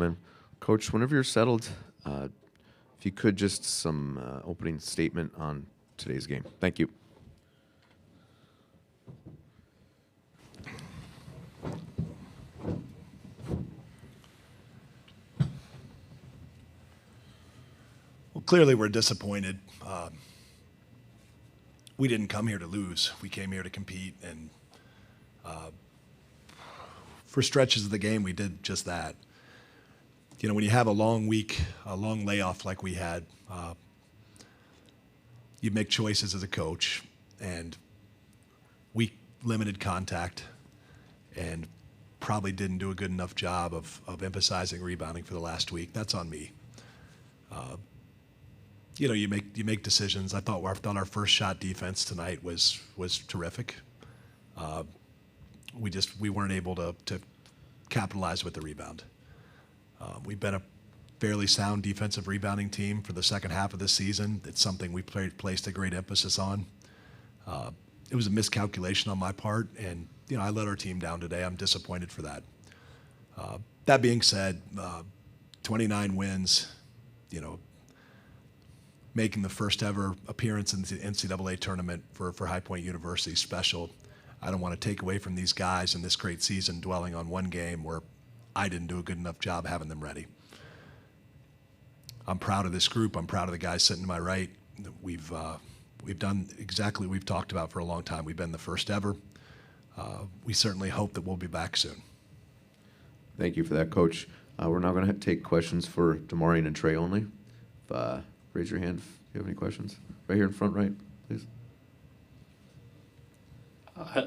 gentlemen. Coach, whenever you're settled, if you could, just some opening statement on today's game. Thank you. Well, clearly we're disappointed. We didn't come here to lose. We came here to compete, and for stretches of the game, we did just that. You know, when you have a long week, a long layoff like we had, you make choices as a coach, and we limited contact and probably didn't do a good enough job of emphasizing rebounding for the last week. That's on me. You know, you make decisions. I thought our first shot defense tonight was terrific. We weren't able to capitalize with the rebound. We've been a fairly sound defensive rebounding team for the second half of this season. It's something we placed a great emphasis on. It was a miscalculation on my part, and you know, I let our team down today. I'm disappointed for that. That being said, 29 wins, you know, making the first ever appearance in the NCAA tournament for High Point University special. I don't want to take away from these guys in this great season dwelling on one game where I didn't do a good enough job having them ready. I'm proud of this group. I'm proud of the guys sitting to my right. We've done exactly what we've talked about for a long time. We've been the first ever. We certainly hope that we'll be back soon. Thank you for that, Coach. We're now going to take questions for Demarion and Trey only. Raise your hand if you have any questions. Right here in front, right, please.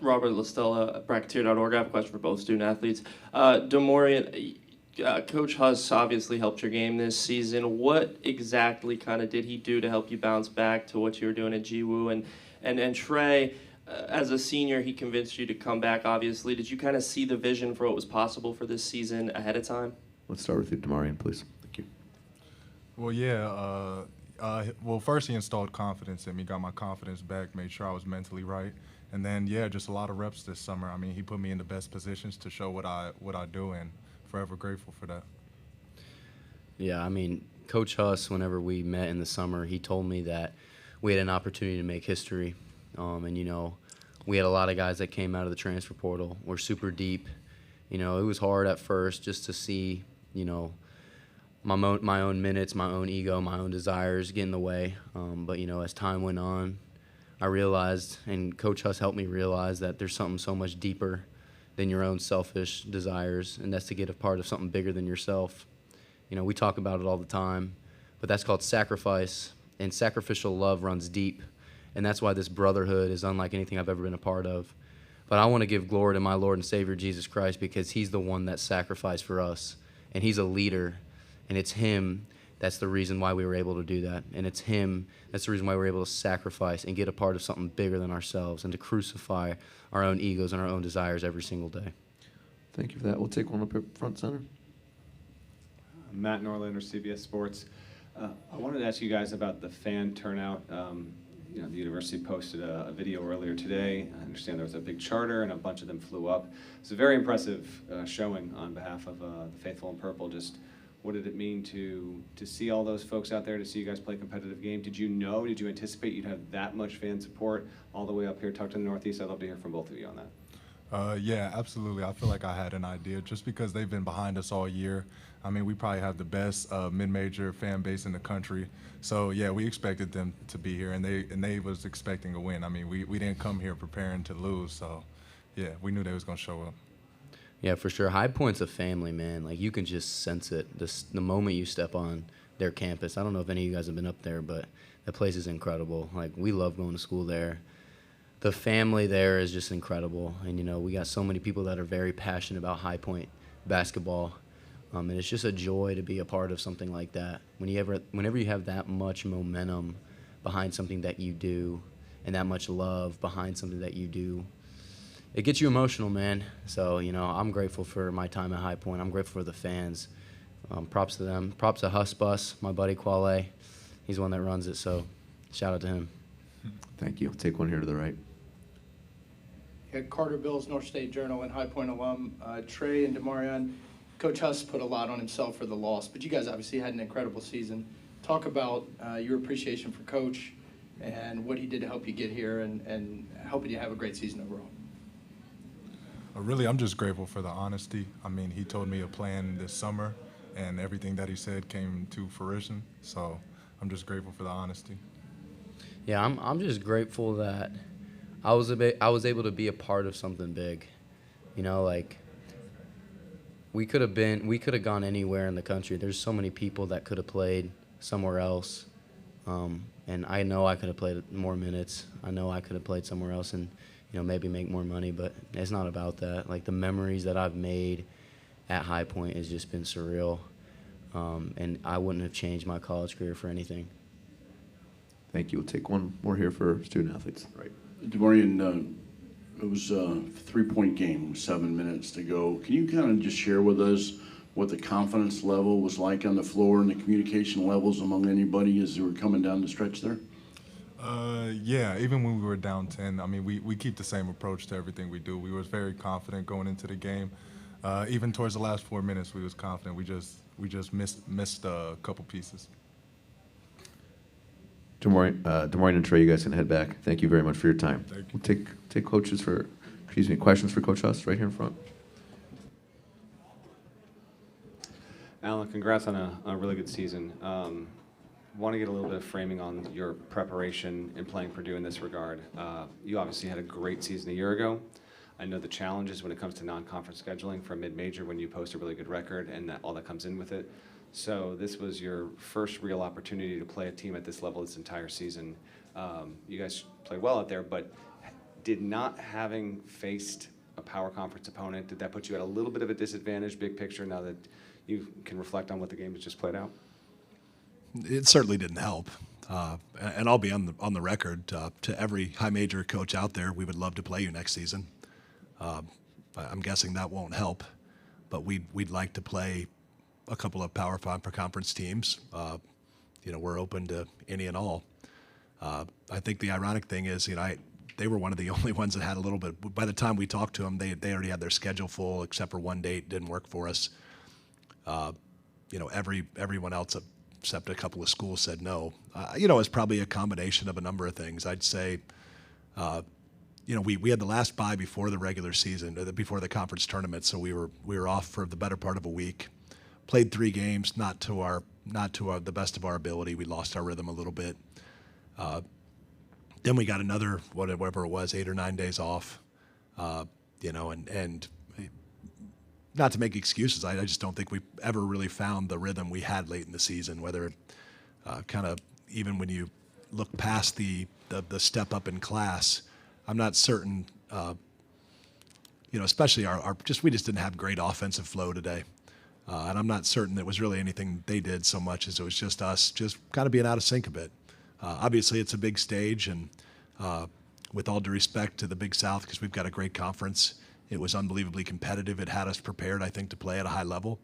Robert Listella, Bracketeer.org. I have a question for both student athletes. Demarion, Coach Huss obviously helped your game this season. What exactly kind of did he do to help you bounce back to what you were doing at GWU? And Trey, as a senior, he convinced you to come back, obviously. Did you kind of see the vision for what was possible for this season ahead of time? Let's start with you, Demarion, please. Thank you. Well, yeah. Well, first he installed confidence in me, got my confidence back, made sure I was mentally right. And then, yeah, just a lot of reps this summer. I mean, he put me in the best positions to show what I do, and forever grateful for that. Yeah, I mean, Coach Huss, whenever we met in the summer, he told me that we had an opportunity to make history. And, you know, we had a lot of guys that came out of the transfer portal. We're super deep. You know, it was hard at first just to see, you know, my own minutes, my own ego, my own desires get in the way. But, you know, as time went on, I realized, and Coach Huss helped me realize, that there's something so much deeper than your own selfish desires, and that's to get a part of something bigger than yourself. You know, we talk about it all the time, but that's called sacrifice, and sacrificial love runs deep, and that's why this brotherhood is unlike anything I've ever been a part of. But I want to give glory to my Lord and Savior Jesus Christ, because he's the one that sacrificed for us, and he's a leader, and it's him that's the reason why we were able to do that. And it's him that's the reason why we're able to sacrifice and get a part of something bigger than ourselves and to crucify our own egos and our own desires every single day. Thank you for that. We'll take one up here front center. Matt Norlander, CBS Sports. I wanted to ask you guys about the fan turnout. You know, the university posted a video earlier today. I understand there was a big charter and a bunch of them flew up. It's a very impressive showing on behalf of the Faithful in Purple. Just what did it mean to see all those folks out there, to see you guys play a competitive game? Did you anticipate you'd have that much fan support all the way up here, tucked in the Northeast? I'd love to hear from both of you on that. Yeah, absolutely. I feel like I had an idea just because they've been behind us all year. I mean, we probably have the best mid-major fan base in the country. So, yeah, we expected them to be here, and they was expecting a win. I mean, we didn't come here preparing to lose. So, yeah, we knew they was going to show up. Yeah, for sure. High Point's a family, man. Like, you can just sense it the moment you step on their campus. I don't know if any of you guys have been up there, but that place is incredible. Like, we love going to school there. The family there is just incredible. And, you know, we got so many people that are very passionate about High Point basketball. And it's just a joy to be a part of something like that. Whenever you have that much momentum behind something that you do and that much love behind something that you do, it gets you emotional, man. So, you know, I'm grateful for my time at High Point. I'm grateful for the fans. Props to them. Props to Huss Bus, my buddy Quale. He's the one that runs it, so shout out to him. Thank you. Take one here to the right. Yeah, Carter Bills, North State Journal, and High Point alum. Trey and Demarion, Coach Huss put a lot on himself for the loss, but you guys obviously had an incredible season. Talk about your appreciation for Coach and what he did to help you get here and helping you have a great season overall. Really, I'm just grateful for the honesty. I mean, he told me a plan this summer, and everything that he said came to fruition. So I'm just grateful for the honesty. Yeah, I'm just grateful that I was able to be a part of something big. You know, like we could have gone anywhere in the country. There's so many people that could have played somewhere else, and I know I could have played more minutes. I know I could have played somewhere else and maybe make more money. But it's not about that. Like the memories that I've made at High Point has just been surreal, and I wouldn't have changed my college career for anything. Thank you. We'll take one more here for student athletes. Right. DeMarion, it was a 3-point game, 7 minutes to go. Can you kind of just share with us what the confidence level was like on the floor and the communication levels among anybody as they were coming down the stretch there? Yeah, even when we were down 10, I mean, we keep the same approach to everything we do. We was very confident going into the game. Even towards the last 4 minutes, we was confident. We just missed a couple pieces. DeMarion and Trey, you guys can head back. Thank you very much for your time. Thank you. We'll take questions for Coach Huss right here in front. Alan, congrats on a really good season. Want to get a little bit of framing on your preparation in playing Purdue in this regard. You obviously had a great season a year ago. I know the challenges when it comes to non-conference scheduling for a mid-major when you post a really good record and all that comes in with it. So this was your first real opportunity to play a team at this level this entire season. You guys played well out there, but did not having faced a power conference opponent, did that put you at a little bit of a disadvantage, big picture, now that you can reflect on what the game has just played out? It certainly didn't help. And I'll be on the record to every high major coach out there, we would love to play you next season. I'm guessing that won't help, but we'd like to play a couple of Power 5 per conference teams. We're open to any and all. I think the ironic thing is, they were one of the only ones that had a little bit. By the time we talked to them, they already had their schedule full, except for one date didn't work for us. Everyone else except a couple of schools said no. It's probably a combination of a number of things. I'd say, we had the last bye before the regular season, before the conference tournament, so we were off for the better part of a week. Played 3 games, not to the best of our ability. We lost our rhythm a little bit. Then we got another whatever it was, 8 or 9 days off. And not to make excuses, I just don't think we ever really found the rhythm we had late in the season. Whether kind of even when you look past the step up in class, I'm not certain. Especially we just didn't have great offensive flow today. And I'm not certain it was really anything they did so much as it was just us just kind of being out of sync a bit. Obviously, it's a big stage, and with all due respect to the Big South, because we've got a great conference, it was unbelievably competitive. It had us prepared, I think, to play at a high level.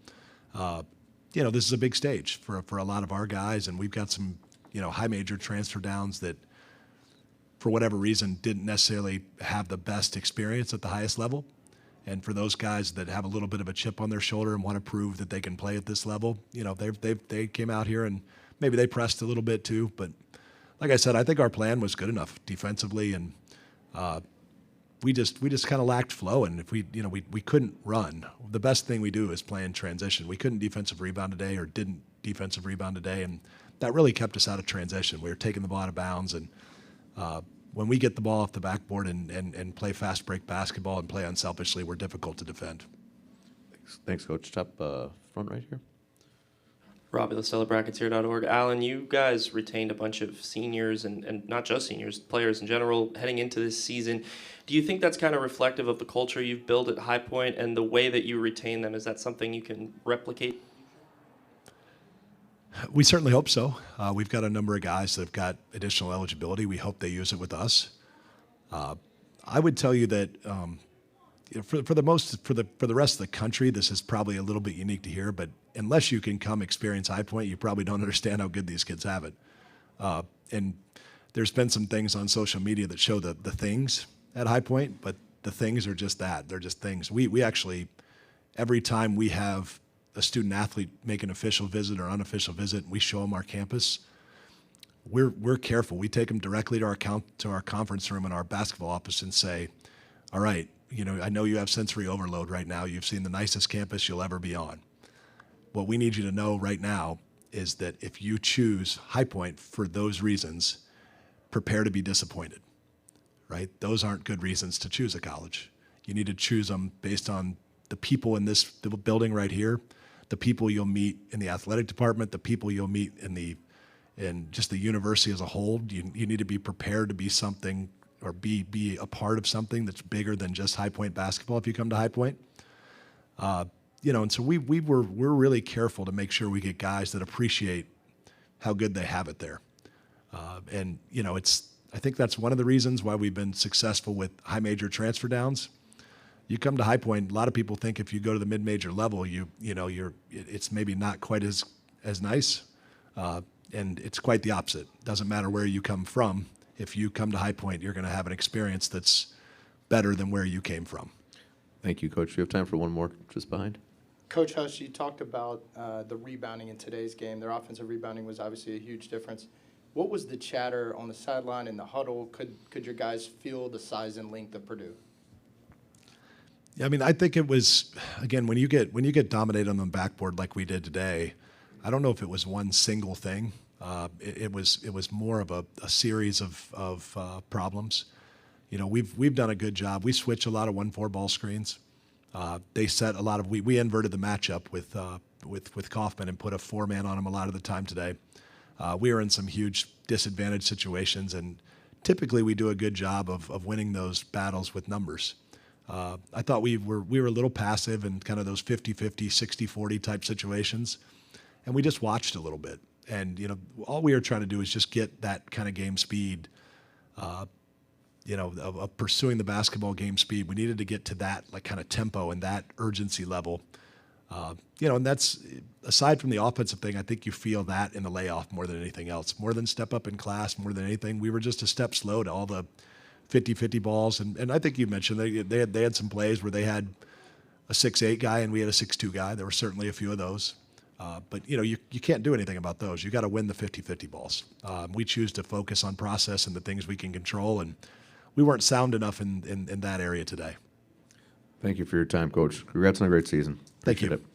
This is a big stage for a lot of our guys, and we've got some, high major transfer downs that, for whatever reason, didn't necessarily have the best experience at the highest level. And for those guys that have a little bit of a chip on their shoulder and want to prove that they can play at this level, they came out here and maybe they pressed a little bit too. But like I said, I think our plan was good enough defensively, and we just kind of lacked flow. And if we couldn't run, the best thing we do is play in transition. We couldn't defensive rebound today, or didn't defensive rebound today, and that really kept us out of transition. We were taking the ball out of bounds, and when we get the ball off the backboard and play fast break basketball and play unselfishly, we're difficult to defend. Thanks, Coach. Top front right here. Robbie Listella, Brackets.org. Alan, you guys retained a bunch of seniors and not just seniors, players in general heading into this season. Do you think that's kind of reflective of the culture you've built at High Point and the way that you retain them? Is that something you can replicate? We certainly hope so. We've got a number of guys that have got additional eligibility. We hope they use it with us. I would tell you that for the rest of the country, this is probably a little bit unique to hear. But unless you can come experience High Point, you probably don't understand how good these kids have it. And there's been some things on social media that show the things at High Point, but the things are just that. They're just things. We actually, every time we have a student athlete make an official visit or unofficial visit, and we show them our campus, we're careful. We take them directly to our conference room in our basketball office and say, all right, I know you have sensory overload right now. You've seen the nicest campus you'll ever be on. What we need you to know right now is that if you choose High Point for those reasons, prepare to be disappointed, right? Those aren't good reasons to choose a college. You need to choose them based on the people in this building right here, the people you'll meet in the athletic department, the people you'll meet in just the university as a whole. You need to be prepared to be something or be a part of something that's bigger than just High Point basketball if you come to High Point. And so we're really careful to make sure we get guys that appreciate how good they have it there. I think that's one of the reasons why we've been successful with high major transfer downs. You come to High Point, a lot of people think if you go to the mid-major level, it's maybe not quite as nice, and it's quite the opposite. Doesn't matter where you come from. If you come to High Point, you're going to have an experience that's better than where you came from. Thank you, Coach. We have time for one more just behind. Coach Huss, you talked about the rebounding in today's game. Their offensive rebounding was obviously a huge difference. What was the chatter on the sideline in the huddle? Could your guys feel the size and length of Purdue? Yeah, I mean, I think it was, again, when you get dominated on the backboard like we did today, I don't know if it was one single thing. It was more of a series of problems. We've done a good job. We switch a lot of 1-4 ball screens. They set a lot of we inverted the matchup with Kaufman and put a 4-man on him a lot of the time today. We were in some huge disadvantaged situations, and typically we do a good job of winning those battles with numbers. I thought we were a little passive in kind of those 50-50, 60-40 type situations, and we just watched a little bit. And all we were trying to do is just get that kind of game speed. Of pursuing the basketball game speed. We needed to get to that kind of tempo and that urgency level. And that's, aside from the offensive thing, I think you feel that in the layoff more than anything else. More than step up in class, more than anything. We were just a step slow to all the 50-50 balls. And I think you mentioned they had some plays where they had a 6'8" guy and we had a 6'2" guy. There were certainly a few of those. But you can't do anything about those. You got to win the 50-50 balls. We choose to focus on process and the things we can control, and we weren't sound enough in that area today. Thank you for your time, Coach. Congrats on a great season. Thank you. Appreciate it.